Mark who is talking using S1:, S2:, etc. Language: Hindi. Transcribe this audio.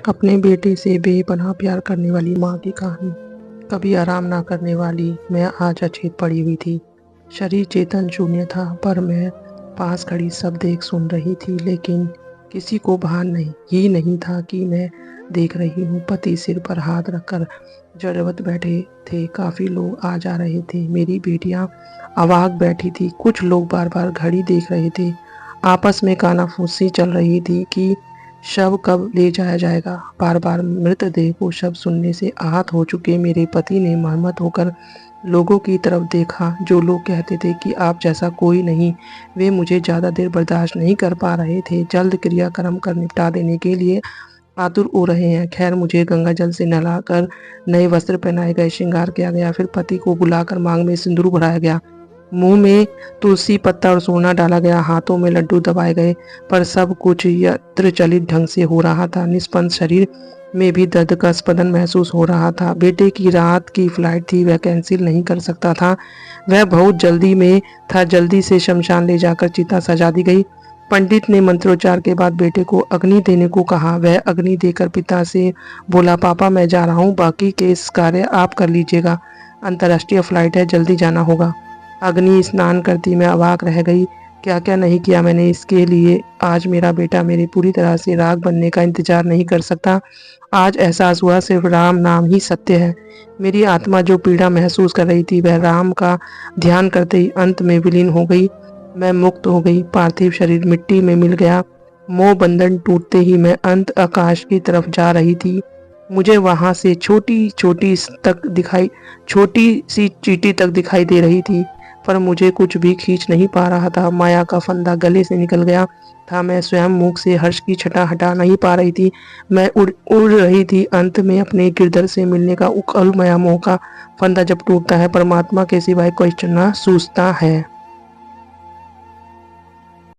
S1: अपने बेटे से बेपनाह प्यार करने वाली माँ की कहानी। कभी आराम ना करने वाली मैं आज अचेत पड़ी हुई थी। शरीर चेतन शून्य था, पर मैं पास खड़ी सब देख सुन रही थी, लेकिन किसी को भान नहीं था कि मैं देख रही हूँ। पति सिर पर हाथ रखकर जड़वत बैठे थे। काफी लोग आ जा रहे थे। मेरी बेटियां अवाक बैठी थी। कुछ लोग बार बार घड़ी देख रहे थे। आपस में कानाफूसी चल रही थी कि शव कब ले जाया जाएगा। बार बार मृतदेह को शव सुनने से आहत हो चुके मेरे पति ने महमत होकर लोगों की तरफ देखा। जो लोग कहते थे कि आप जैसा कोई नहीं, वे मुझे ज़्यादा देर बर्दाश्त नहीं कर पा रहे थे। जल्द क्रियाक्रम कर निपटा देने के लिए आतुर हो रहे हैं। खैर, मुझे गंगा जल से नहलाकर नए वस्त्र पहनाए गए, श्रृंगार किया गया। फिर पति को बुलाकर मांग में सिंदूर भराया गया, मुंह में तुलसी पत्ता और सोना डाला गया, हाथों में लड्डू दबाए गए। पर सब कुछ यंत्रचलित ढंग से हो रहा था। निष्पन्न शरीर में भी दर्द का स्पंदन महसूस हो रहा था। बेटे की रात की फ्लाइट थी, वह कैंसिल नहीं कर सकता था। वह बहुत जल्दी में था। जल्दी से शमशान ले जाकर चिता सजा दी गई। पंडित ने मंत्रोच्चार के बाद बेटे को अग्नि देने को कहा। वह अग्नि देकर पिता से बोला, पापा मैं जा रहा हूँ, बाकी के इस कार्य आप कर लीजिएगा। अंतर्राष्ट्रीय फ्लाइट है, जल्दी जाना होगा। अग्नि स्नान करती मैं अवाक रह गई। क्या क्या नहीं किया मैंने इसके लिए। आज मेरा बेटा मेरे पूरी तरह से राग बनने का इंतजार नहीं कर सकता। आज एहसास हुआ सिर्फ राम नाम ही सत्य है। मेरी आत्मा जो पीड़ा महसूस कर रही थी, वह राम का ध्यान करते ही अंत में विलीन हो गई। मैं मुक्त हो गई। पार्थिव शरीर मिट्टी में मिल गया। मोह बंधन टूटते ही मैं अंत आकाश की तरफ जा रही थी। मुझे वहां से छोटी सी चींटी तक दिखाई दे रही थी, पर मुझे कुछ भी खींच नहीं पा रहा था। माया का फंदा गले से निकल गया था। मैं स्वयं मुख से हर्ष की छटा हटा नहीं पा रही थी। मैं उड़ रही थी। अंत में अपने गिरधर से मिलने का उकल माया मोह का फंदा जब टूटता है, परमात्मा के सिवाय कोई चलना सूझता है।